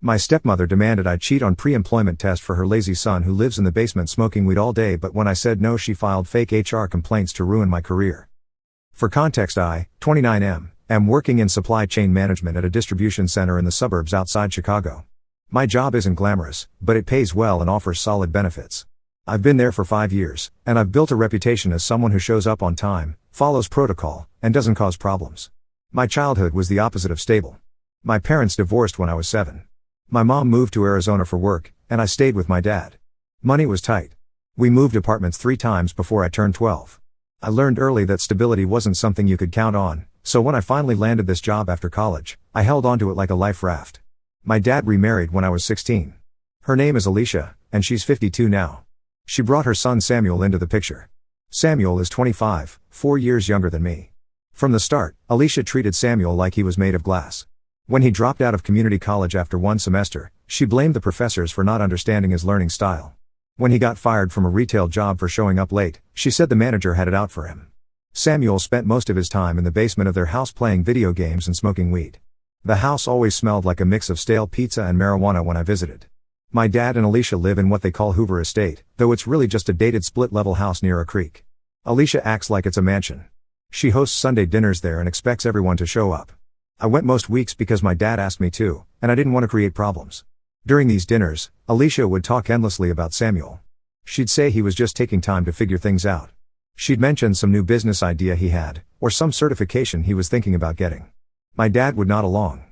My stepmother demanded I cheat on pre-employment test for her lazy son who lives in the basement smoking weed all day, but when I said no, she filed fake HR complaints to ruin my career. For context, I, 29 am working in supply chain management at a distribution center in the suburbs outside Chicago. My job isn't glamorous, but it pays well and offers solid benefits. I've been there for 5 years, and I've built a reputation as someone who shows up on time, follows protocol, and doesn't cause problems. My childhood was the opposite of stable. My parents divorced when I was 7. My mom moved to Arizona for work, and I stayed with my dad. Money was tight. We moved apartments 3 times before I turned 12. I learned early that stability wasn't something you could count on, so when I finally landed this job after college, I held onto it like a life raft. My dad remarried when I was 16. Her name is Alicia, and she's 52 now. She brought her son Samuel into the picture. Samuel is 25, 4 years younger than me. From the start, Alicia treated Samuel like he was made of glass. When he dropped out of community college after 1 semester, she blamed the professors for not understanding his learning style. When he got fired from a retail job for showing up late, she said the manager had it out for him. Samuel spent most of his time in the basement of their house playing video games and smoking weed. The house always smelled like a mix of stale pizza and marijuana when I visited. My dad and Alicia live in what they call Hoover Estate, though it's really just a dated split-level house near a creek. Alicia acts like it's a mansion. She hosts Sunday dinners there and expects everyone to show up. I went most weeks because my dad asked me to, and I didn't want to create problems. During these dinners, Alicia would talk endlessly about Samuel. She'd say he was just taking time to figure things out. She'd mention some new business idea he had, or some certification he was thinking about getting. My dad would nod along.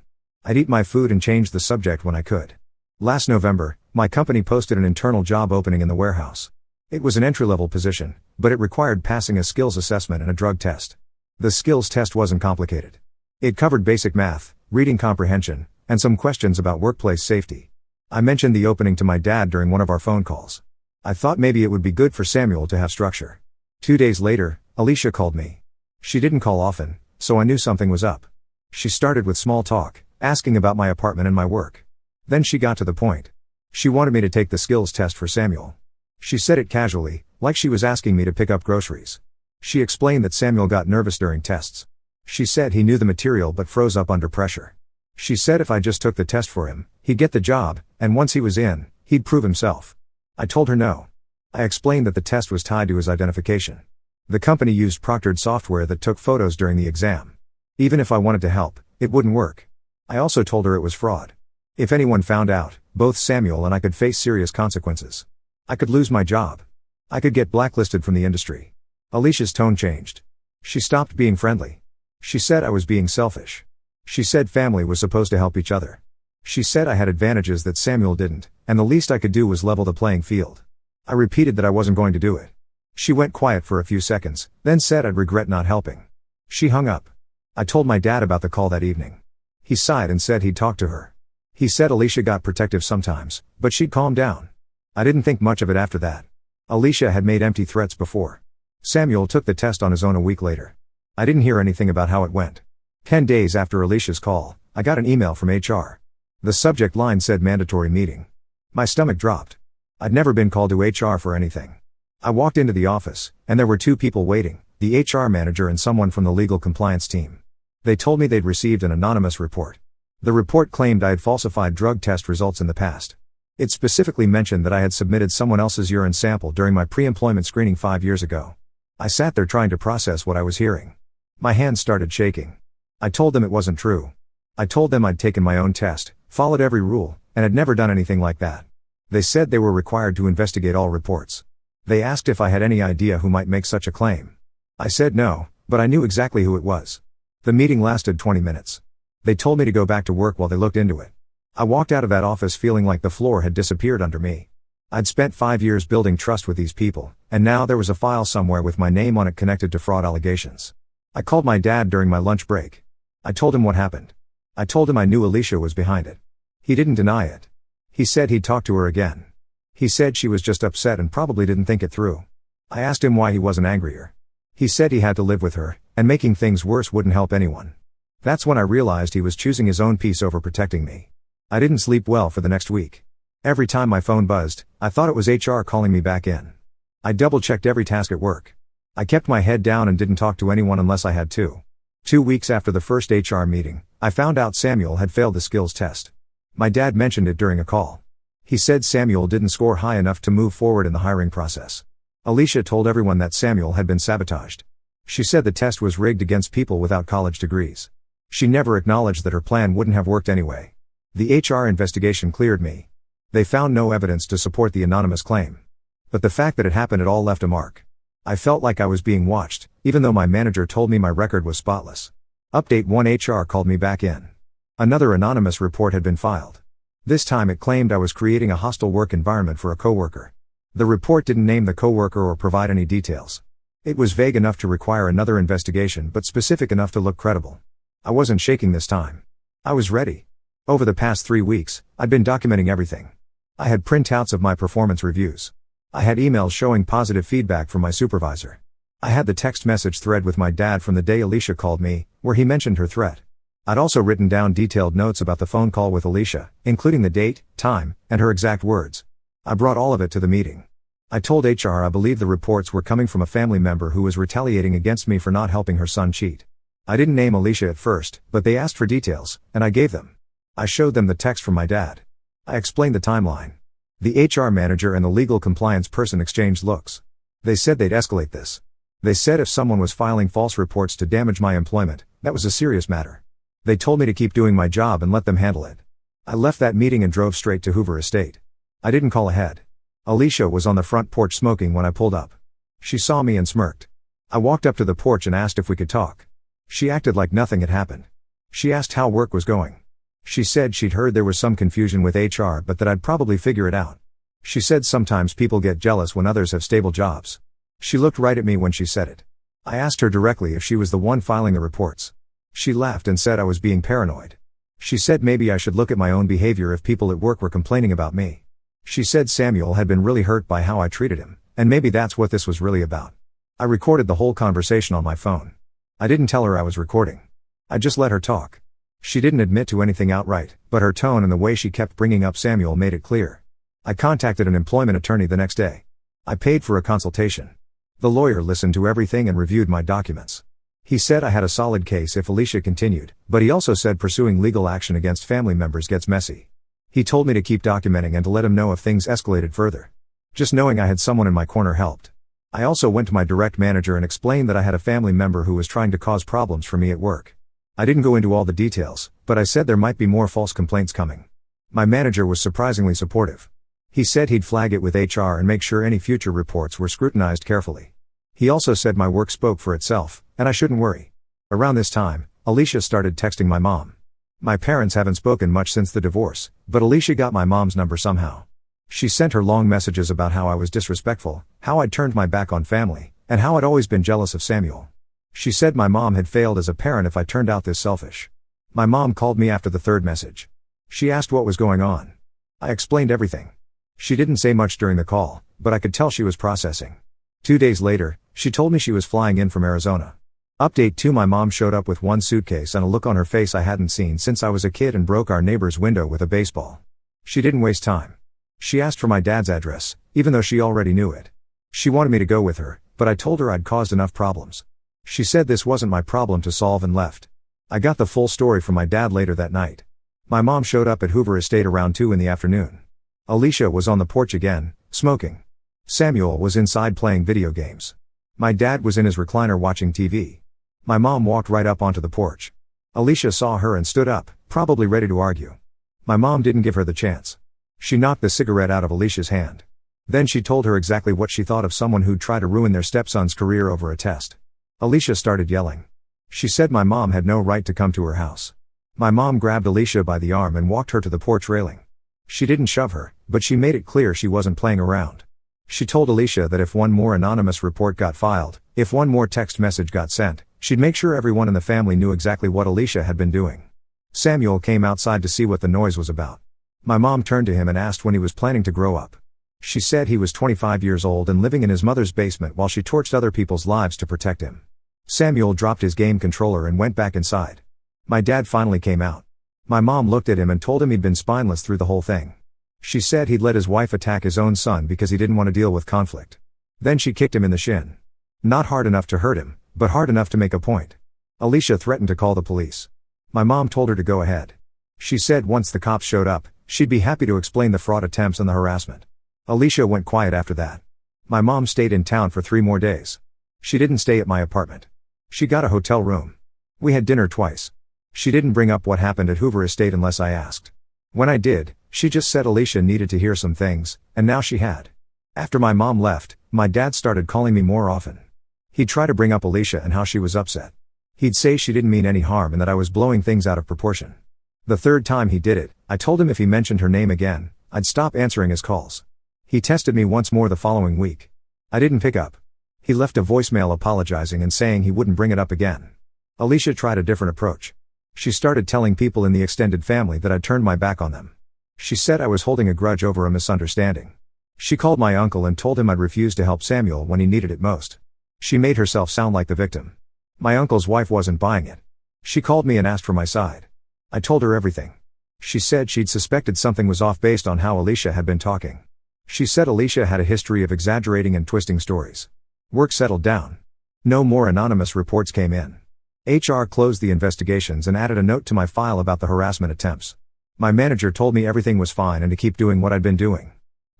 I'd eat my food and change the subject when I could. Last November, my company posted an internal job opening in the warehouse. It was an entry-level position, but it required passing a skills assessment and a drug test. The skills test wasn't complicated. It covered basic math, reading comprehension, and some questions about workplace safety. I mentioned the opening to my dad during one of our phone calls. I thought maybe it would be good for Samuel to have structure. 2 days later, Alicia called me. She didn't call often, so I knew something was up. She started with small talk, asking about my apartment and my work. Then she got to the point. She wanted me to take the skills test for Samuel. She said it casually, like she was asking me to pick up groceries. She explained that Samuel got nervous during tests. She said he knew the material but froze up under pressure. She said if I just took the test for him, he'd get the job, and once he was in, he'd prove himself. I told her no. I explained that the test was tied to his identification. The company used proctored software that took photos during the exam. Even if I wanted to help, it wouldn't work. I also told her it was fraud. If anyone found out, both Samuel and I could face serious consequences. I could lose my job. I could get blacklisted from the industry. Alicia's tone changed. She stopped being friendly. She said I was being selfish. She said family was supposed to help each other. She said I had advantages that Samuel didn't, and the least I could do was level the playing field. I repeated that I wasn't going to do it. She went quiet for a few seconds, then said I'd regret not helping. She hung up. I told my dad about the call that evening. He sighed and said he'd talk to her. He said Alicia got protective sometimes, but she'd calm down. I didn't think much of it after that. Alicia had made empty threats before. Samuel took the test on his own a week later. I didn't hear anything about how it went. 10 days after Alicia's call, I got an email from HR. The subject line said mandatory meeting. My stomach dropped. I'd never been called to HR for anything. I walked into the office, and there were 2 people waiting, the HR manager and someone from the legal compliance team. They told me they'd received an anonymous report. The report claimed I had falsified drug test results in the past. It specifically mentioned that I had submitted someone else's urine sample during my pre-employment screening 5 years ago. I sat there trying to process what I was hearing. My hands started shaking. I told them it wasn't true. I told them I'd taken my own test, followed every rule, and had never done anything like that. They said they were required to investigate all reports. They asked if I had any idea who might make such a claim. I said no, but I knew exactly who it was. The meeting lasted 20 minutes. They told me to go back to work while they looked into it. I walked out of that office feeling like the floor had disappeared under me. I'd spent 5 years building trust with these people, and now there was a file somewhere with my name on it connected to fraud allegations. I called my dad during my lunch break. I told him what happened. I told him I knew Alicia was behind it. He didn't deny it. He said he'd talk to her again. He said she was just upset and probably didn't think it through. I asked him why he wasn't angrier. He said he had to live with her, and making things worse wouldn't help anyone. That's when I realized he was choosing his own peace over protecting me. I didn't sleep well for the next week. Every time my phone buzzed, I thought it was HR calling me back in. I double-checked every task at work. I kept my head down and didn't talk to anyone unless I had to. 2 weeks after the first HR meeting, I found out Samuel had failed the skills test. My dad mentioned it during a call. He said Samuel didn't score high enough to move forward in the hiring process. Alicia told everyone that Samuel had been sabotaged. She said the test was rigged against people without college degrees. She never acknowledged that her plan wouldn't have worked anyway. The HR investigation cleared me. They found no evidence to support the anonymous claim. But the fact that it happened at all left a mark. I felt like I was being watched, even though my manager told me my record was spotless. Update 1: HR called me back in. Another anonymous report had been filed. This time it claimed I was creating a hostile work environment for a coworker. The report didn't name the coworker or provide any details. It was vague enough to require another investigation but specific enough to look credible. I wasn't shaking this time. I was ready. Over the past 3 weeks, I'd been documenting everything. I had printouts of my performance reviews. I had emails showing positive feedback from my supervisor. I had the text message thread with my dad from the day Alicia called me, where he mentioned her threat. I'd also written down detailed notes about the phone call with Alicia, including the date, time, and her exact words. I brought all of it to the meeting. I told HR I believed the reports were coming from a family member who was retaliating against me for not helping her son cheat. I didn't name Alicia at first, but they asked for details, and I gave them. I showed them the text from my dad. I explained the timeline. The HR manager and the legal compliance person exchanged looks. They said they'd escalate this. They said if someone was filing false reports to damage my employment, that was a serious matter. They told me to keep doing my job and let them handle it. I left that meeting and drove straight to Hoover Estate. I didn't call ahead. Alicia was on the front porch smoking when I pulled up. She saw me and smirked. I walked up to the porch and asked if we could talk. She acted like nothing had happened. She asked how work was going. She said she'd heard there was some confusion with HR but that I'd probably figure it out. She said sometimes people get jealous when others have stable jobs. She looked right at me when she said it. I asked her directly if she was the one filing the reports. She laughed and said I was being paranoid. She said maybe I should look at my own behavior if people at work were complaining about me. She said Samuel had been really hurt by how I treated him, and maybe that's what this was really about. I recorded the whole conversation on my phone. I didn't tell her I was recording. I just let her talk. She didn't admit to anything outright, but her tone and the way she kept bringing up Samuel made it clear. I contacted an employment attorney the next day. I paid for a consultation. The lawyer listened to everything and reviewed my documents. He said I had a solid case if Alicia continued, but he also said pursuing legal action against family members gets messy. He told me to keep documenting and to let him know if things escalated further. Just knowing I had someone in my corner helped. I also went to my direct manager and explained that I had a family member who was trying to cause problems for me at work. I didn't go into all the details, but I said there might be more false complaints coming. My manager was surprisingly supportive. He said he'd flag it with HR and make sure any future reports were scrutinized carefully. He also said my work spoke for itself, and I shouldn't worry. Around this time, Alicia started texting my mom. My parents haven't spoken much since the divorce, but Alicia got my mom's number somehow. She sent her long messages about how I was disrespectful, how I'd turned my back on family, and how I'd always been jealous of Samuel. She said my mom had failed as a parent if I turned out this selfish. My mom called me after the third message. She asked what was going on. I explained everything. She didn't say much during the call, but I could tell she was processing. 2 days later, she told me she was flying in from Arizona. Update 2: My mom showed up with one suitcase and a look on her face I hadn't seen since I was a kid and broke our neighbor's window with a baseball. She didn't waste time. She asked for my dad's address, even though she already knew it. She wanted me to go with her, but I told her I'd caused enough problems. She said this wasn't my problem to solve and left. I got the full story from my dad later that night. My mom showed up at Hoover Estate around 2 in the afternoon. Alicia was on the porch again, smoking. Samuel was inside playing video games. My dad was in his recliner watching TV. My mom walked right up onto the porch. Alicia saw her and stood up, probably ready to argue. My mom didn't give her the chance. She knocked the cigarette out of Alicia's hand. Then she told her exactly what she thought of someone who'd try to ruin their stepson's career over a test. Alicia started yelling. She said my mom had no right to come to her house. My mom grabbed Alicia by the arm and walked her to the porch railing. She didn't shove her, but she made it clear she wasn't playing around. She told Alicia that if one more anonymous report got filed, if one more text message got sent, she'd make sure everyone in the family knew exactly what Alicia had been doing. Samuel came outside to see what the noise was about. My mom turned to him and asked when he was planning to grow up. She said he was 25 years old and living in his mother's basement while she torched other people's lives to protect him. Samuel dropped his game controller and went back inside. My dad finally came out. My mom looked at him and told him he'd been spineless through the whole thing. She said he'd let his wife attack his own son because he didn't want to deal with conflict. Then she kicked him in the shin. Not hard enough to hurt him, but hard enough to make a point. Alicia threatened to call the police. My mom told her to go ahead. She said once the cops showed up, she'd be happy to explain the fraud attempts and the harassment. Alicia went quiet after that. My mom stayed in town for 3 more days. She didn't stay at my apartment. She got a hotel room. We had dinner twice. She didn't bring up what happened at Hoover Estate unless I asked. When I did, she just said Alicia needed to hear some things, and now she had. After my mom left, my dad started calling me more often. He'd try to bring up Alicia and how she was upset. He'd say she didn't mean any harm and that I was blowing things out of proportion. The 3rd time he did it, I told him if he mentioned her name again, I'd stop answering his calls. He tested me once more the following week. I didn't pick up. He left a voicemail apologizing and saying he wouldn't bring it up again. Alicia tried a different approach. She started telling people in the extended family that I'd turned my back on them. She said I was holding a grudge over a misunderstanding. She called my uncle and told him I'd refused to help Samuel when he needed it most. She made herself sound like the victim. My uncle's wife wasn't buying it. She called me and asked for my side. I told her everything. She said she'd suspected something was off based on how Alicia had been talking. She said Alicia had a history of exaggerating and twisting stories. Work settled down. No more anonymous reports came in. HR closed the investigations and added a note to my file about the harassment attempts. My manager told me everything was fine and to keep doing what I'd been doing.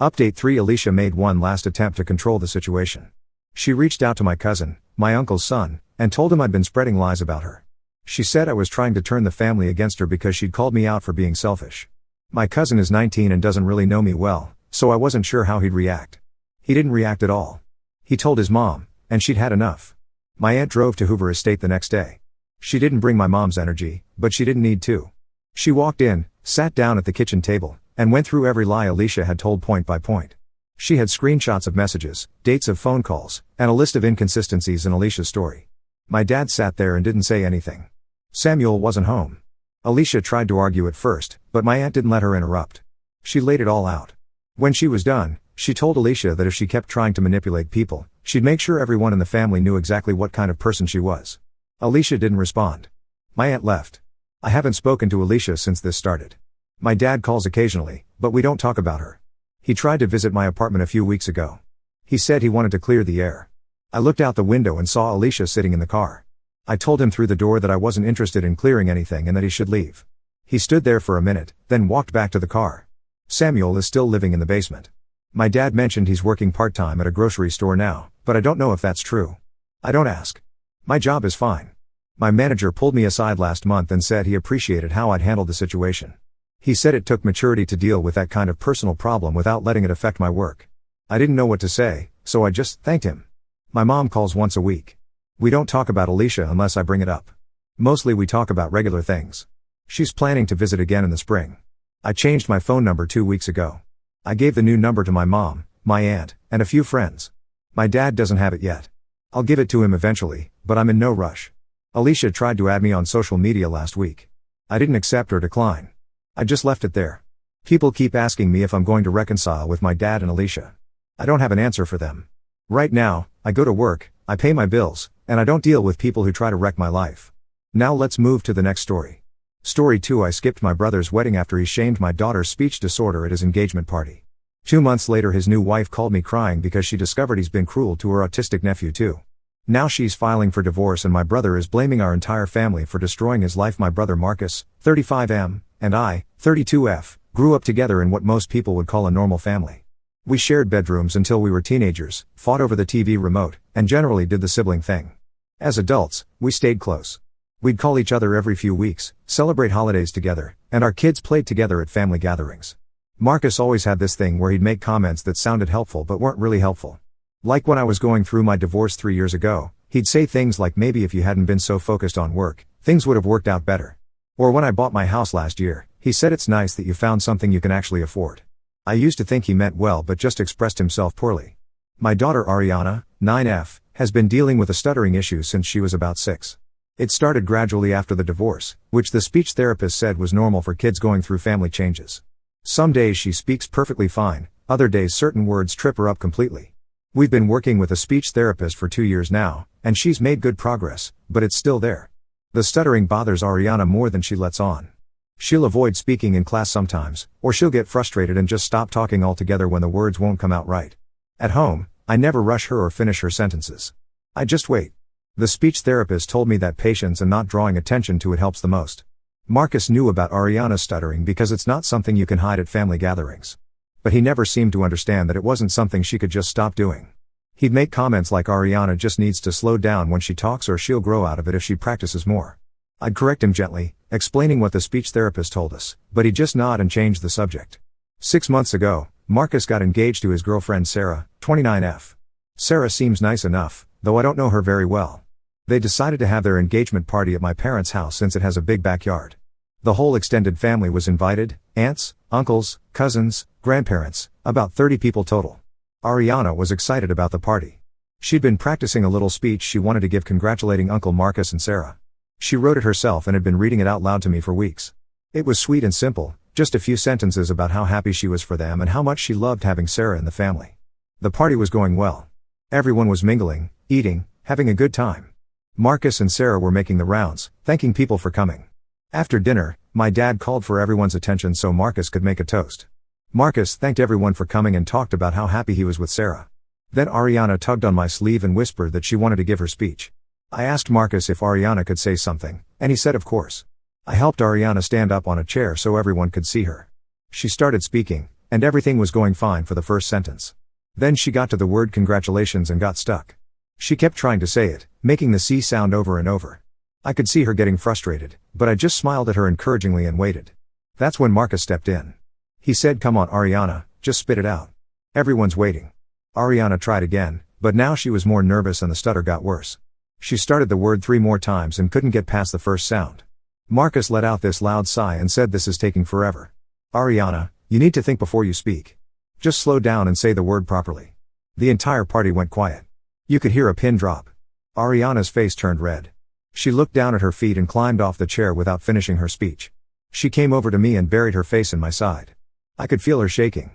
Update 3: Alicia made one last attempt to control the situation. She reached out to my cousin, my uncle's son, and told him I'd been spreading lies about her. She said I was trying to turn the family against her because she'd called me out for being selfish. My cousin is 19 and doesn't really know me well, so I wasn't sure how he'd react. He didn't react at all. He told his mom, and she'd had enough. My aunt drove to Hoover Estate the next day. She didn't bring my mom's energy, but she didn't need to. She walked in, sat down at the kitchen table, and went through every lie Alicia had told point by point. She had screenshots of messages, dates of phone calls, and a list of inconsistencies in Alicia's story. My dad sat there and didn't say anything. Samuel wasn't home. Alicia tried to argue at first, but my aunt didn't let her interrupt. She laid it all out. When she was done, she told Alicia that if she kept trying to manipulate people, she'd make sure everyone in the family knew exactly what kind of person she was. Alicia didn't respond. My aunt left. I haven't spoken to Alicia since this started. My dad calls occasionally, but we don't talk about her. He tried to visit my apartment a few weeks ago. He said he wanted to clear the air. I looked out the window and saw Alicia sitting in the car. I told him through the door that I wasn't interested in clearing anything and that he should leave. He stood there for a minute, then walked back to the car. Samuel is still living in the basement. My dad mentioned he's working part-time at a grocery store now, but I don't know if that's true. I don't ask. My job is fine. My manager pulled me aside last month and said he appreciated how I'd handled the situation. He said it took maturity to deal with that kind of personal problem without letting it affect my work. I didn't know what to say, so I just thanked him. My mom calls once a week. We don't talk about Alicia unless I bring it up. Mostly we talk about regular things. She's planning to visit again in the spring. I changed my phone number 2 weeks ago. I gave the new number to my mom, my aunt, and a few friends. My dad doesn't have it yet. I'll give it to him eventually, but I'm in no rush. Alicia tried to add me on social media last week. I didn't accept or decline. I just left it there. People keep asking me if I'm going to reconcile with my dad and Alicia. I don't have an answer for them. Right now, I go to work, I pay my bills, and I don't deal with people who try to wreck my life. Now let's move to the next story. Story 2: I skipped my brother's wedding after he shamed my daughter's speech disorder at his engagement party. 2 months later his new wife called me crying because she discovered he's been cruel to her autistic nephew too. Now she's filing for divorce and my brother is blaming our entire family for destroying his life. My brother Marcus, 35M, and I, 32F, grew up together in what most people would call a normal family. We shared bedrooms until we were teenagers, fought over the TV remote, and generally did the sibling thing. As adults, we stayed close. We'd call each other every few weeks, celebrate holidays together, and our kids played together at family gatherings. Marcus always had this thing where he'd make comments that sounded helpful but weren't really helpful. Like when I was going through my divorce 3 years ago, he'd say things like maybe if you hadn't been so focused on work, things would have worked out better. Or when I bought my house last year, he said it's nice that you found something you can actually afford. I used to think he meant well but just expressed himself poorly. My daughter Ariana, 9F, has been dealing with a stuttering issue since she was about 6. It started gradually after the divorce, which the speech therapist said was normal for kids going through family changes. Some days she speaks perfectly fine, other days certain words trip her up completely. We've been working with a speech therapist for 2 years now, and she's made good progress, but it's still there. The stuttering bothers Ariana more than she lets on. She'll avoid speaking in class sometimes, or she'll get frustrated and just stop talking altogether when the words won't come out right. At home, I never rush her or finish her sentences. I just wait. The speech therapist told me that patience and not drawing attention to it helps the most. Marcus knew about Ariana's stuttering because it's not something you can hide at family gatherings. But he never seemed to understand that it wasn't something she could just stop doing. He'd make comments like Ariana just needs to slow down when she talks or she'll grow out of it if she practices more. I'd correct him gently, explaining what the speech therapist told us, but he'd just nod and change the subject. 6 months ago, Marcus got engaged to his girlfriend Sarah, 29F. Sarah seems nice enough, though I don't know her very well. They decided to have their engagement party at my parents' house since it has a big backyard. The whole extended family was invited, aunts, uncles, cousins, grandparents, about 30 people total. Ariana was excited about the party. She'd been practicing a little speech she wanted to give congratulating Uncle Marcus and Sarah. She wrote it herself and had been reading it out loud to me for weeks. It was sweet and simple, just a few sentences about how happy she was for them and how much she loved having Sarah in the family. The party was going well. Everyone was mingling, eating, having a good time. Marcus and Sarah were making the rounds, thanking people for coming. After dinner, my dad called for everyone's attention so Marcus could make a toast. Marcus thanked everyone for coming and talked about how happy he was with Sarah. Then Ariana tugged on my sleeve and whispered that she wanted to give her speech. I asked Marcus if Ariana could say something, and he said of course. I helped Ariana stand up on a chair so everyone could see her. She started speaking, and everything was going fine for the first sentence. Then she got to the word congratulations and got stuck. She kept trying to say it, making the C sound over and over. I could see her getting frustrated, but I just smiled at her encouragingly and waited. That's when Marcus stepped in. He said, "Come on Ariana, just spit it out. Everyone's waiting." Ariana tried again, but now she was more nervous and the stutter got worse. She started the word 3 more times and couldn't get past the first sound. Marcus let out this loud sigh and said, "This is taking forever. Ariana, you need to think before you speak. Just slow down and say the word properly." The entire party went quiet. You could hear a pin drop. Ariana's face turned red. She looked down at her feet and climbed off the chair without finishing her speech. She came over to me and buried her face in my side. I could feel her shaking.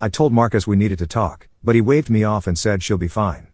I told Marcus we needed to talk, but he waved me off and said she'll be fine.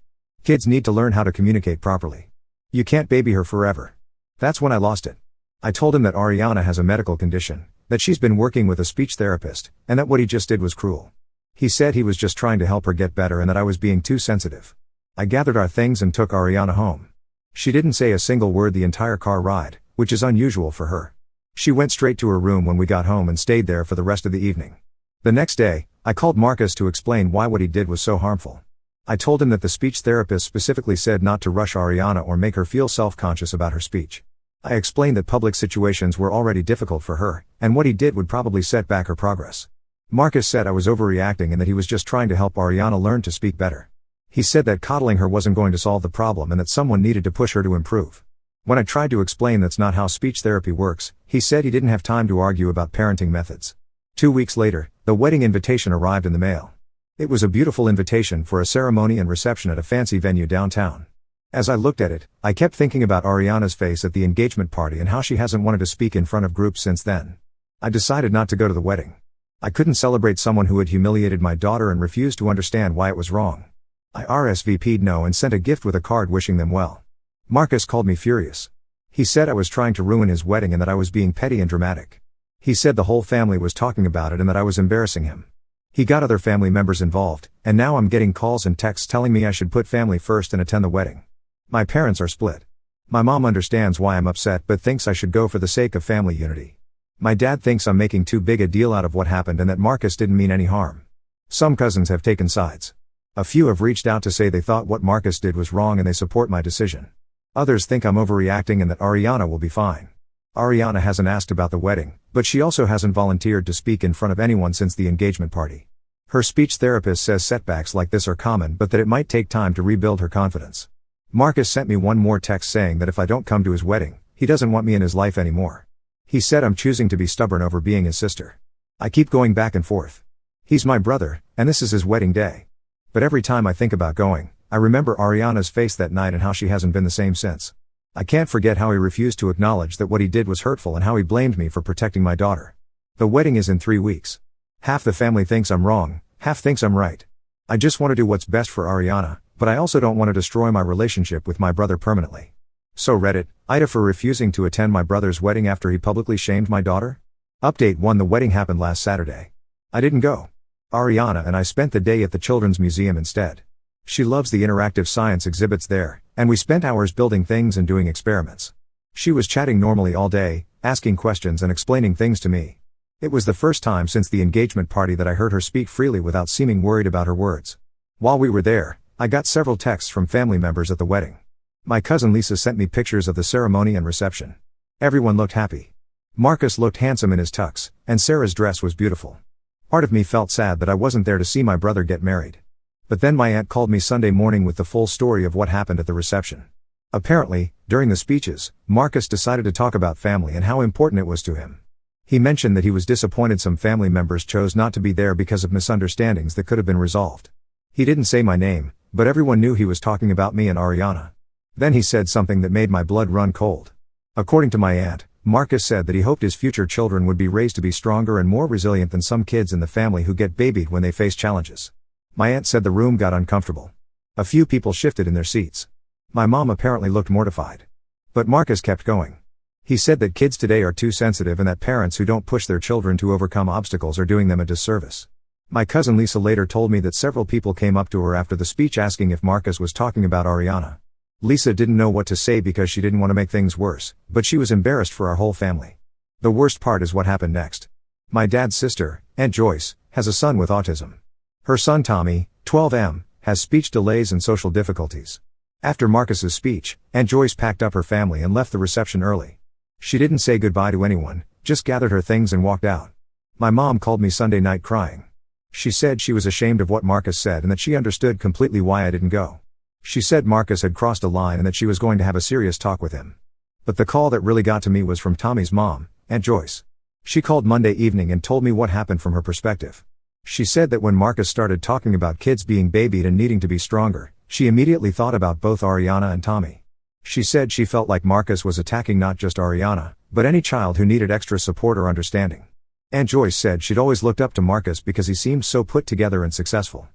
Kids need to learn how to communicate properly. You can't baby her forever. That's when I lost it. I told him that Ariana has a medical condition, that she's been working with a speech therapist, and that what he just did was cruel. He said he was just trying to help her get better and that I was being too sensitive. I gathered our things and took Ariana home. She didn't say a single word the entire car ride, which is unusual for her. She went straight to her room when we got home and stayed there for the rest of the evening. The next day, I called Marcus to explain why what he did was so harmful. I told him that the speech therapist specifically said not to rush Ariana or make her feel self-conscious about her speech. I explained that public situations were already difficult for her, and what he did would probably set back her progress. Marcus said I was overreacting and that he was just trying to help Ariana learn to speak better. He said that coddling her wasn't going to solve the problem and that someone needed to push her to improve. When I tried to explain that's not how speech therapy works, he said he didn't have time to argue about parenting methods. 2 weeks later, the wedding invitation arrived in the mail. It was a beautiful invitation for a ceremony and reception at a fancy venue downtown. As I looked at it, I kept thinking about Ariana's face at the engagement party and how she hasn't wanted to speak in front of groups since then. I decided not to go to the wedding. I couldn't celebrate someone who had humiliated my daughter and refused to understand why it was wrong. I RSVP'd no and sent a gift with a card wishing them well. Marcus called me furious. He said I was trying to ruin his wedding and that I was being petty and dramatic. He said the whole family was talking about it and that I was embarrassing him. He got other family members involved, and now I'm getting calls and texts telling me I should put family first and attend the wedding. My parents are split. My mom understands why I'm upset but thinks I should go for the sake of family unity. My dad thinks I'm making too big a deal out of what happened and that Marcus didn't mean any harm. Some cousins have taken sides. A few have reached out to say they thought what Marcus did was wrong and they support my decision. Others think I'm overreacting and that Ariana will be fine. Ariana hasn't asked about the wedding, but she also hasn't volunteered to speak in front of anyone since the engagement party. Her speech therapist says setbacks like this are common but that it might take time to rebuild her confidence. Marcus sent me one more text saying that if I don't come to his wedding, he doesn't want me in his life anymore. He said I'm choosing to be stubborn over being his sister. I keep going back and forth. He's my brother, and this is his wedding day. But every time I think about going, I remember Ariana's face that night and how she hasn't been the same since. I can't forget how he refused to acknowledge that what he did was hurtful and how he blamed me for protecting my daughter. The wedding is in 3 weeks. Half the family thinks I'm wrong, half thinks I'm right. I just want to do what's best for Ariana, but I also don't want to destroy my relationship with my brother permanently. So Reddit, AITA for refusing to attend my brother's wedding after he publicly shamed my daughter? Update 1: The wedding happened last Saturday. I didn't go. Ariana and I spent the day at the Children's Museum instead. She loves the interactive science exhibits there, and we spent hours building things and doing experiments. She was chatting normally all day, asking questions and explaining things to me. It was the first time since the engagement party that I heard her speak freely without seeming worried about her words. While we were there, I got several texts from family members at the wedding. My cousin Lisa sent me pictures of the ceremony and reception. Everyone looked happy. Marcus looked handsome in his tux, and Sarah's dress was beautiful. Part of me felt sad that I wasn't there to see my brother get married. But then my aunt called me Sunday morning with the full story of what happened at the reception. Apparently, during the speeches, Marcus decided to talk about family and how important it was to him. He mentioned that he was disappointed some family members chose not to be there because of misunderstandings that could have been resolved. He didn't say my name, but everyone knew he was talking about me and Ariana. Then he said something that made my blood run cold. According to my aunt, Marcus said that he hoped his future children would be raised to be stronger and more resilient than some kids in the family who get babied when they face challenges. My aunt said the room got uncomfortable. A few people shifted in their seats. My mom apparently looked mortified. But Marcus kept going. He said that kids today are too sensitive and that parents who don't push their children to overcome obstacles are doing them a disservice. My cousin Lisa later told me that several people came up to her after the speech asking if Marcus was talking about Ariana. Lisa didn't know what to say because she didn't want to make things worse, but she was embarrassed for our whole family. The worst part is what happened next. My dad's sister, Aunt Joyce, has a son with autism. Her son Tommy, 12M, has speech delays and social difficulties. After Marcus's speech, Aunt Joyce packed up her family and left the reception early. She didn't say goodbye to anyone, just gathered her things and walked out. My mom called me Sunday night crying. She said she was ashamed of what Marcus said and that she understood completely why I didn't go. She said Marcus had crossed a line and that she was going to have a serious talk with him. But the call that really got to me was from Tommy's mom, Aunt Joyce. She called Monday evening and told me what happened from her perspective. She said that when Marcus started talking about kids being babied and needing to be stronger, she immediately thought about both Ariana and Tommy. She said she felt like Marcus was attacking not just Ariana, but any child who needed extra support or understanding. Aunt Joyce said she'd always looked up to Marcus because he seemed so put together and successful.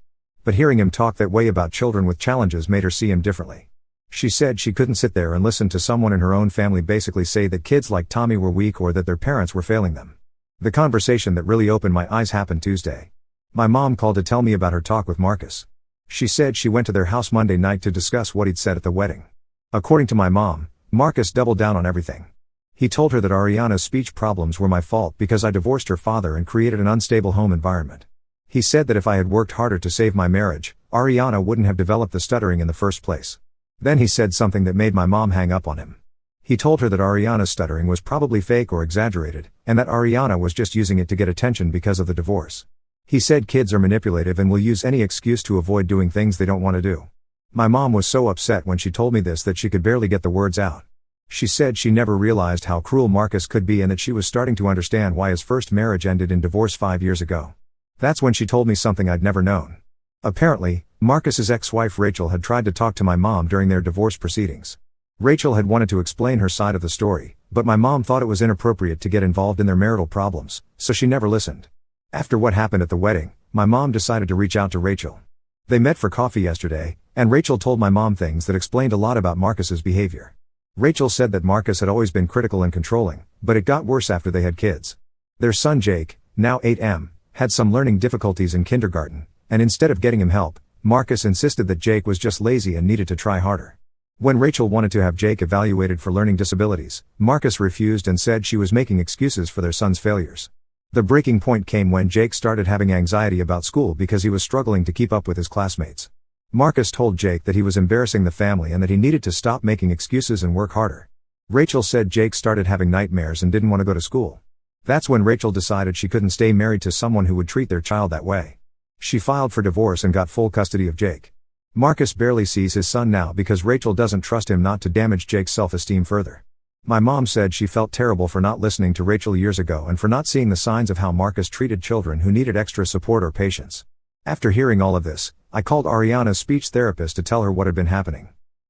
But hearing him talk that way about children with challenges made her see him differently. She said she couldn't sit there and listen to someone in her own family basically say that kids like Tommy were weak or that their parents were failing them. The conversation that really opened my eyes happened Tuesday. My mom called to tell me about her talk with Marcus. She said she went to their house Monday night to discuss what he'd said at the wedding. According to my mom, Marcus doubled down on everything. He told her that Ariana's speech problems were my fault because I divorced her father and created an unstable home environment. He said that if I had worked harder to save my marriage, Ariana wouldn't have developed the stuttering in the first place. Then he said something that made my mom hang up on him. He told her that Ariana's stuttering was probably fake or exaggerated, and that Ariana was just using it to get attention because of the divorce. He said kids are manipulative and will use any excuse to avoid doing things they don't want to do. My mom was so upset when she told me this that she could barely get the words out. She said she never realized how cruel Marcus could be and that she was starting to understand why his first marriage ended in divorce 5 years ago. That's when she told me something I'd never known. Apparently, Marcus's ex-wife Rachel had tried to talk to my mom during their divorce proceedings. Rachel had wanted to explain her side of the story, but my mom thought it was inappropriate to get involved in their marital problems, so she never listened. After what happened at the wedding, my mom decided to reach out to Rachel. They met for coffee yesterday, and Rachel told my mom things that explained a lot about Marcus's behavior. Rachel said that Marcus had always been critical and controlling, but it got worse after they had kids. Their son Jake, now 8M, had some learning difficulties in kindergarten, and instead of getting him help, Marcus insisted that Jake was just lazy and needed to try harder. When Rachel wanted to have Jake evaluated for learning disabilities, Marcus refused and said she was making excuses for their son's failures. The breaking point came when Jake started having anxiety about school because he was struggling to keep up with his classmates. Marcus told Jake that he was embarrassing the family and that he needed to stop making excuses and work harder. Rachel said Jake started having nightmares and didn't want to go to school. That's when Rachel decided she couldn't stay married to someone who would treat their child that way. She filed for divorce and got full custody of Jake. Marcus barely sees his son now because Rachel doesn't trust him not to damage Jake's self-esteem further. My mom said she felt terrible for not listening to Rachel years ago and for not seeing the signs of how Marcus treated children who needed extra support or patience. After hearing all of this, I called Ariana's speech therapist to tell her what had been happening.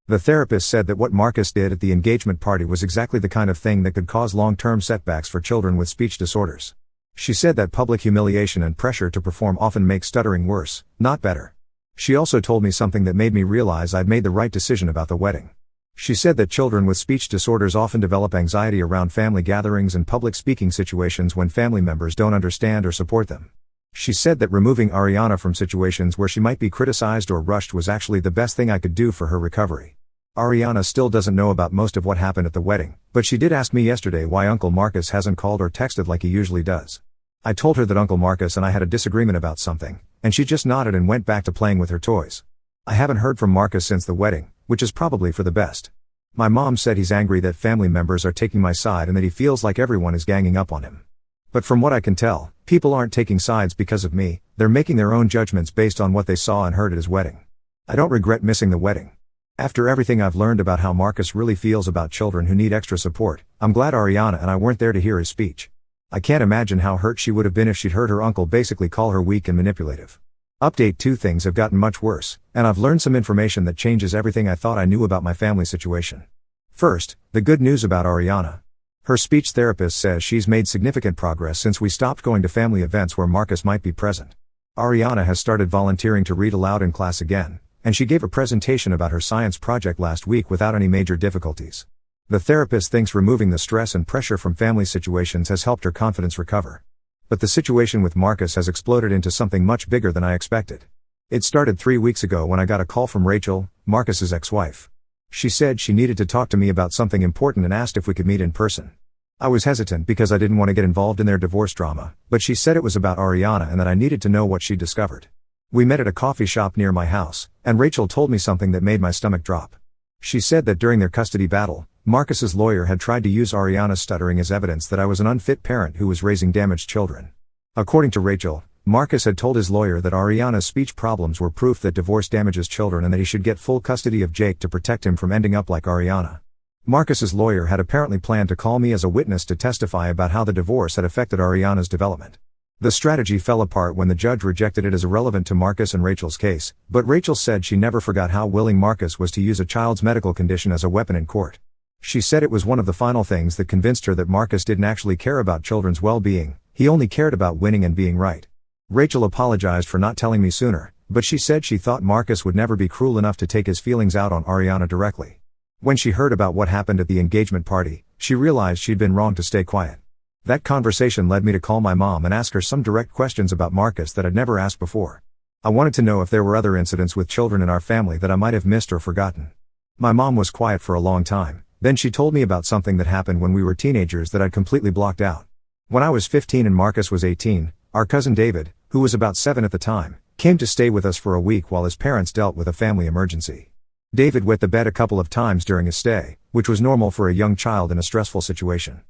The therapist said that what Marcus did at the engagement party was exactly the kind of thing that could cause long-term setbacks for children with speech disorders. She said that public humiliation and pressure to perform often make stuttering worse, not better. She also told me something that made me realize I'd made the right decision about the wedding. She said that children with speech disorders often develop anxiety around family gatherings and public speaking situations when family members don't understand or support them. She said that removing Ariana from situations where she might be criticized or rushed was actually the best thing I could do for her recovery. Ariana still doesn't know about most of what happened at the wedding, but she did ask me yesterday why Uncle Marcus hasn't called or texted like he usually does. I told her that Uncle Marcus and I had a disagreement about something, and she just nodded and went back to playing with her toys. I haven't heard from Marcus since the wedding, which is probably for the best. My mom said he's angry that family members are taking my side and that he feels like everyone is ganging up on him. But from what I can tell, people aren't taking sides because of me, they're making their own judgments based on what they saw and heard at his wedding. I don't regret missing the wedding. After everything I've learned about how Marcus really feels about children who need extra support, I'm glad Ariana and I weren't there to hear his speech. I can't imagine how hurt she would have been if she'd heard her uncle basically call her weak and manipulative. Update 2: Things have gotten much worse, and I've learned some information that changes everything I thought I knew about my family situation. First, the good news about Ariana. Her speech therapist says she's made significant progress since we stopped going to family events where Marcus might be present. Ariana has started volunteering to read aloud in class again, and she gave a presentation about her science project last week without any major difficulties. The therapist thinks removing the stress and pressure from family situations has helped her confidence recover. But the situation with Marcus has exploded into something much bigger than I expected. It started 3 weeks ago when I got a call from Rachel, Marcus's ex-wife. She said she needed to talk to me about something important and asked if we could meet in person. I was hesitant because I didn't want to get involved in their divorce drama, but she said it was about Ariana and that I needed to know what she'd discovered. We met at a coffee shop near my house, and Rachel told me something that made my stomach drop. She said that during their custody battle, Marcus's lawyer had tried to use Ariana's stuttering as evidence that I was an unfit parent who was raising damaged children. According to Rachel, Marcus had told his lawyer that Ariana's speech problems were proof that divorce damages children and that he should get full custody of Jake to protect him from ending up like Ariana. Marcus's lawyer had apparently planned to call me as a witness to testify about how the divorce had affected Ariana's development. The strategy fell apart when the judge rejected it as irrelevant to Marcus and Rachel's case, but Rachel said she never forgot how willing Marcus was to use a child's medical condition as a weapon in court. She said it was one of the final things that convinced her that Marcus didn't actually care about children's well-being, he only cared about winning and being right. Rachel apologized for not telling me sooner, but she said she thought Marcus would never be cruel enough to take his feelings out on Ariana directly. When she heard about what happened at the engagement party, she realized she'd been wrong to stay quiet. That conversation led me to call my mom and ask her some direct questions about Marcus that I'd never asked before. I wanted to know if there were other incidents with children in our family that I might have missed or forgotten. My mom was quiet for a long time, then she told me about something that happened when we were teenagers that I'd completely blocked out. When I was 15 and Marcus was 18, our cousin David, who was about 7 at the time, came to stay with us for a week while his parents dealt with a family emergency. David wet the bed a couple of times during his stay, which was normal for a young child in a stressful situation.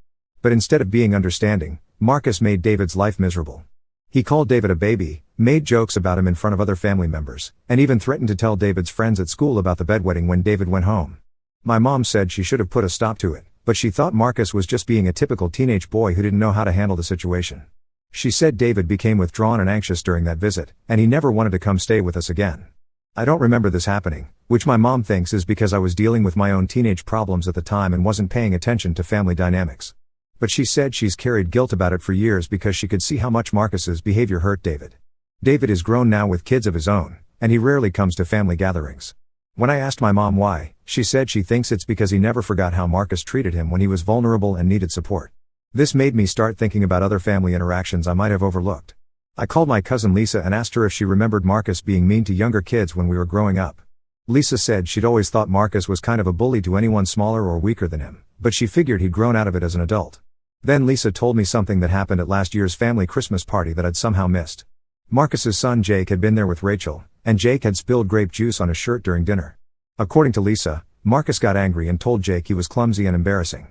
But instead of being understanding, Marcus made David's life miserable. He called David a baby, made jokes about him in front of other family members, and even threatened to tell David's friends at school about the bedwetting when David went home. My mom said she should have put a stop to it, but she thought Marcus was just being a typical teenage boy who didn't know how to handle the situation. She said David became withdrawn and anxious during that visit, and he never wanted to come stay with us again. I don't remember this happening, which my mom thinks is because I was dealing with my own teenage problems at the time and wasn't paying attention to family dynamics. But she said she's carried guilt about it for years because she could see how much Marcus's behavior hurt David. David is grown now with kids of his own, and he rarely comes to family gatherings. When I asked my mom why, she said she thinks it's because he never forgot how Marcus treated him when he was vulnerable and needed support. This made me start thinking about other family interactions I might have overlooked. I called my cousin Lisa and asked her if she remembered Marcus being mean to younger kids when we were growing up. Lisa said she'd always thought Marcus was kind of a bully to anyone smaller or weaker than him, but she figured he'd grown out of it as an adult. Then Lisa told me something that happened at last year's family Christmas party that I'd somehow missed. Marcus's son Jake had been there with Rachel, and Jake had spilled grape juice on his shirt during dinner. According to Lisa, Marcus got angry and told Jake he was clumsy and embarrassing.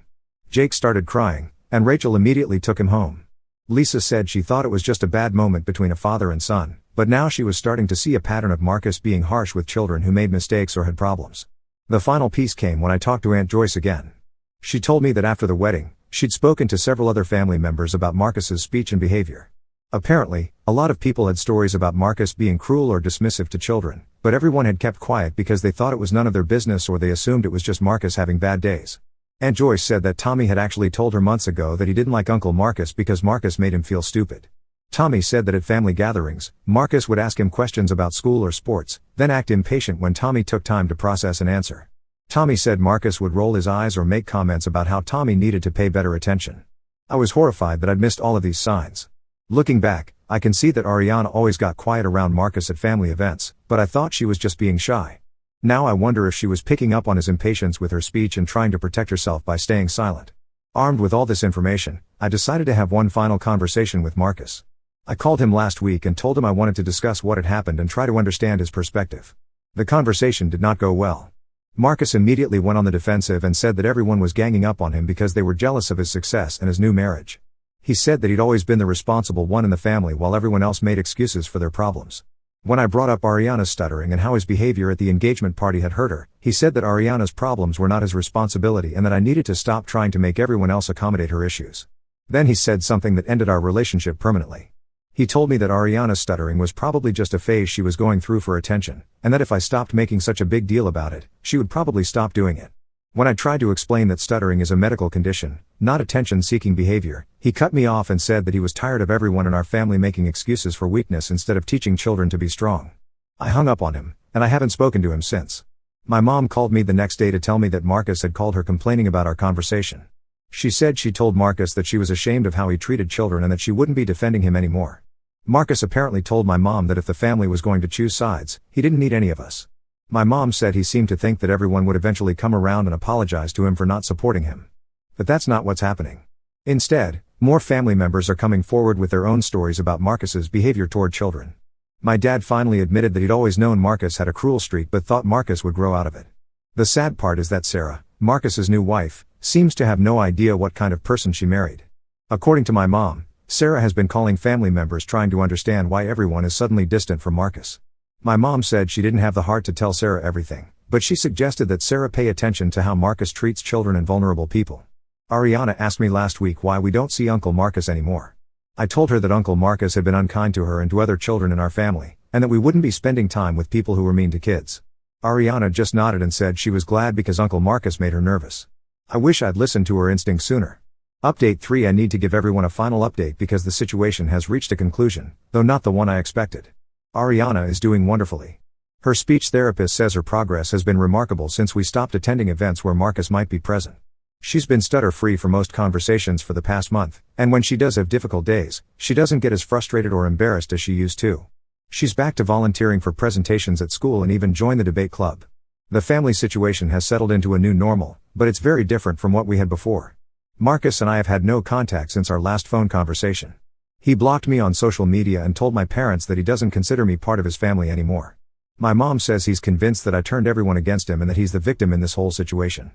Jake started crying, and Rachel immediately took him home. Lisa said she thought it was just a bad moment between a father and son, but now she was starting to see a pattern of Marcus being harsh with children who made mistakes or had problems. The final piece came when I talked to Aunt Joyce again. She told me that after the wedding, she'd spoken to several other family members about Marcus's speech and behavior. Apparently, a lot of people had stories about Marcus being cruel or dismissive to children, but everyone had kept quiet because they thought it was none of their business or they assumed it was just Marcus having bad days. Aunt Joyce said that Tommy had actually told her months ago that he didn't like Uncle Marcus because Marcus made him feel stupid. Tommy said that at family gatherings, Marcus would ask him questions about school or sports, then act impatient when Tommy took time to process an answer. Tommy said Marcus would roll his eyes or make comments about how Tommy needed to pay better attention. I was horrified that I'd missed all of these signs. Looking back, I can see that Ariana always got quiet around Marcus at family events, but I thought she was just being shy. Now I wonder if she was picking up on his impatience with her speech and trying to protect herself by staying silent. Armed with all this information, I decided to have one final conversation with Marcus. I called him last week and told him I wanted to discuss what had happened and try to understand his perspective. The conversation did not go well. Marcus immediately went on the defensive and said that everyone was ganging up on him because they were jealous of his success and his new marriage. He said that he'd always been the responsible one in the family while everyone else made excuses for their problems. When I brought up Ariana's stuttering and how his behavior at the engagement party had hurt her, he said that Ariana's problems were not his responsibility and that I needed to stop trying to make everyone else accommodate her issues. Then he said something that ended our relationship permanently. He told me that Ariana's stuttering was probably just a phase she was going through for attention, and that if I stopped making such a big deal about it, she would probably stop doing it. When I tried to explain that stuttering is a medical condition, not attention-seeking behavior, he cut me off and said that he was tired of everyone in our family making excuses for weakness instead of teaching children to be strong. I hung up on him, and I haven't spoken to him since. My mom called me the next day to tell me that Marcus had called her complaining about our conversation. She said she told Marcus that she was ashamed of how he treated children and that she wouldn't be defending him anymore. Marcus apparently told my mom that if the family was going to choose sides, he didn't need any of us. My mom said he seemed to think that everyone would eventually come around and apologize to him for not supporting him. But that's not what's happening. Instead, more family members are coming forward with their own stories about Marcus's behavior toward children. My dad finally admitted that he'd always known Marcus had a cruel streak but thought Marcus would grow out of it. The sad part is that Sarah, Marcus's new wife, seems to have no idea what kind of person she married. According to my mom, Sarah has been calling family members trying to understand why everyone is suddenly distant from Marcus. My mom said she didn't have the heart to tell Sarah everything, but she suggested that Sarah pay attention to how Marcus treats children and vulnerable people. Ariana asked me last week why we don't see Uncle Marcus anymore. I told her that Uncle Marcus had been unkind to her and to other children in our family, and that we wouldn't be spending time with people who were mean to kids. Ariana just nodded and said she was glad because Uncle Marcus made her nervous. I wish I'd listened to her instincts sooner. Update 3: I need to give everyone a final update because the situation has reached a conclusion, though not the one I expected. Ariana is doing wonderfully. Her speech therapist says her progress has been remarkable since we stopped attending events where Marcus might be present. She's been stutter-free for most conversations for the past month, and when she does have difficult days, she doesn't get as frustrated or embarrassed as she used to. She's back to volunteering for presentations at school and even joined the debate club. The family situation has settled into a new normal, but it's very different from what we had before. Marcus and I have had no contact since our last phone conversation. He blocked me on social media and told my parents that he doesn't consider me part of his family anymore. My mom says he's convinced that I turned everyone against him and that he's the victim in this whole situation.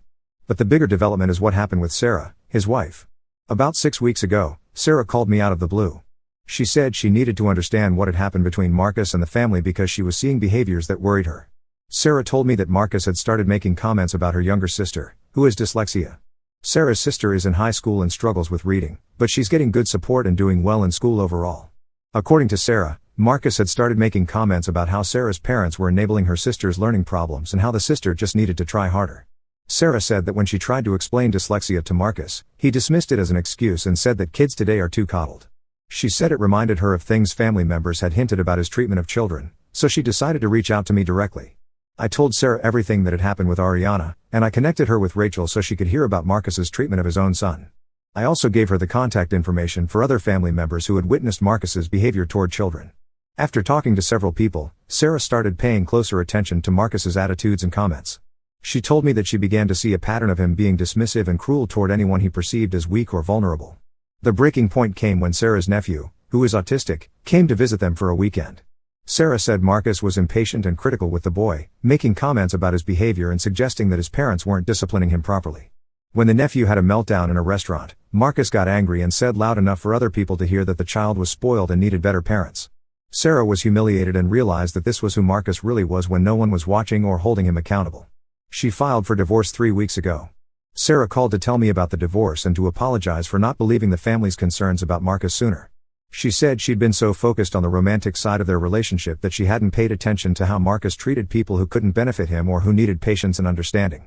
But the bigger development is what happened with Sarah, his wife. About 6 weeks ago, Sarah called me out of the blue. She said she needed to understand what had happened between Marcus and the family because she was seeing behaviors that worried her. Sarah told me that Marcus had started making comments about her younger sister, who has dyslexia. Sarah's sister is in high school and struggles with reading, but she's getting good support and doing well in school overall. According to Sarah, Marcus had started making comments about how Sarah's parents were enabling her sister's learning problems and how the sister just needed to try harder. Sarah said that when she tried to explain dyslexia to Marcus, he dismissed it as an excuse and said that kids today are too coddled. She said it reminded her of things family members had hinted about his treatment of children, so she decided to reach out to me directly. I told Sarah everything that had happened with Ariana, and I connected her with Rachel so she could hear about Marcus's treatment of his own son. I also gave her the contact information for other family members who had witnessed Marcus's behavior toward children. After talking to several people, Sarah started paying closer attention to Marcus's attitudes and comments. She told me that she began to see a pattern of him being dismissive and cruel toward anyone he perceived as weak or vulnerable. The breaking point came when Sarah's nephew, who is autistic, came to visit them for a weekend. Sarah said Marcus was impatient and critical with the boy, making comments about his behavior and suggesting that his parents weren't disciplining him properly. When the nephew had a meltdown in a restaurant, Marcus got angry and said loud enough for other people to hear that the child was spoiled and needed better parents. Sarah was humiliated and realized that this was who Marcus really was when no one was watching or holding him accountable. She filed for divorce 3 weeks ago. Sarah called to tell me about the divorce and to apologize for not believing the family's concerns about Marcus sooner. She said she'd been so focused on the romantic side of their relationship that she hadn't paid attention to how Marcus treated people who couldn't benefit him or who needed patience and understanding.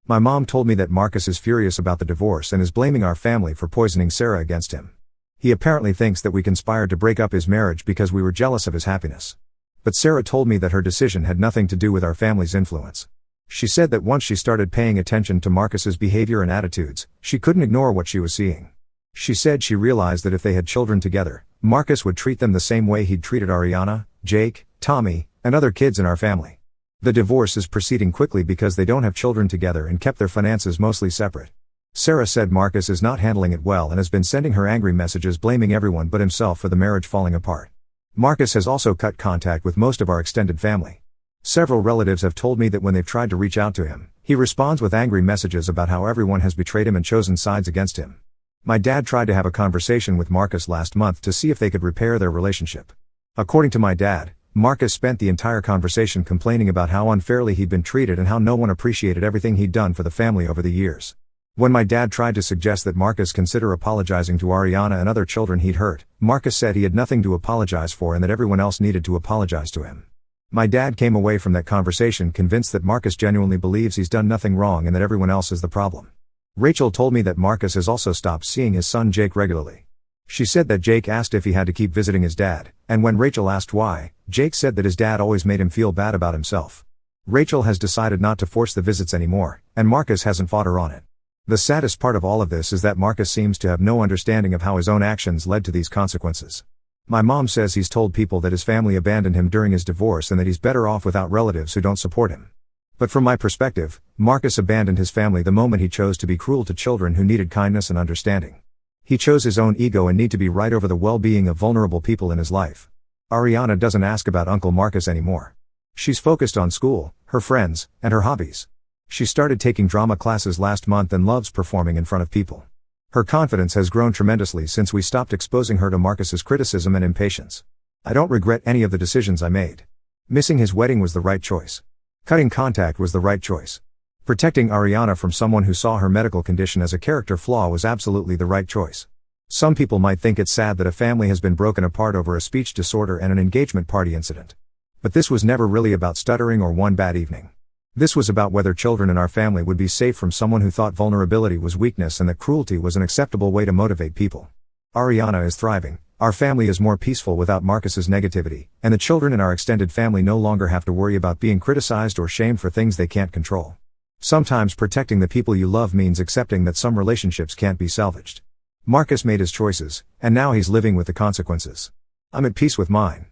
My mom told me that Marcus is furious about the divorce and is blaming our family for poisoning Sarah against him. He apparently thinks that we conspired to break up his marriage because we were jealous of his happiness. But Sarah told me that her decision had nothing to do with our family's influence. She said that once she started paying attention to Marcus's behavior and attitudes, she couldn't ignore what she was seeing. She said she realized that if they had children together, Marcus would treat them the same way he'd treated Ariana, Jake, Tommy, and other kids in our family. The divorce is proceeding quickly because they don't have children together and kept their finances mostly separate. Sarah said Marcus is not handling it well and has been sending her angry messages blaming everyone but himself for the marriage falling apart. Marcus has also cut contact with most of our extended family. Several relatives have told me that when they've tried to reach out to him, he responds with angry messages about how everyone has betrayed him and chosen sides against him. My dad tried to have a conversation with Marcus last month to see if they could repair their relationship. According to my dad, Marcus spent the entire conversation complaining about how unfairly he'd been treated and how no one appreciated everything he'd done for the family over the years. When my dad tried to suggest that Marcus consider apologizing to Ariana and other children he'd hurt, Marcus said he had nothing to apologize for and that everyone else needed to apologize to him. My dad came away from that conversation convinced that Marcus genuinely believes he's done nothing wrong and that everyone else is the problem. Rachel told me that Marcus has also stopped seeing his son Jake regularly. She said that Jake asked if he had to keep visiting his dad, and when Rachel asked why, Jake said that his dad always made him feel bad about himself. Rachel has decided not to force the visits anymore, and Marcus hasn't fought her on it. The saddest part of all of this is that Marcus seems to have no understanding of how his own actions led to these consequences. My mom says he's told people that his family abandoned him during his divorce and that he's better off without relatives who don't support him. But from my perspective, Marcus abandoned his family the moment he chose to be cruel to children who needed kindness and understanding. He chose his own ego and need to be right over the well-being of vulnerable people in his life. Ariana doesn't ask about Uncle Marcus anymore. She's focused on school, her friends, and her hobbies. She started taking drama classes last month and loves performing in front of people. Her confidence has grown tremendously since we stopped exposing her to Marcus's criticism and impatience. I don't regret any of the decisions I made. Missing his wedding was the right choice. Cutting contact was the right choice. Protecting Ariana from someone who saw her medical condition as a character flaw was absolutely the right choice. Some people might think it's sad that a family has been broken apart over a speech disorder and an engagement party incident. But this was never really about stuttering or one bad evening. This was about whether children in our family would be safe from someone who thought vulnerability was weakness and that cruelty was an acceptable way to motivate people. Ariana is thriving, our family is more peaceful without Marcus's negativity, and the children in our extended family no longer have to worry about being criticized or shamed for things they can't control. Sometimes protecting the people you love means accepting that some relationships can't be salvaged. Marcus made his choices, and now he's living with the consequences. I'm at peace with mine.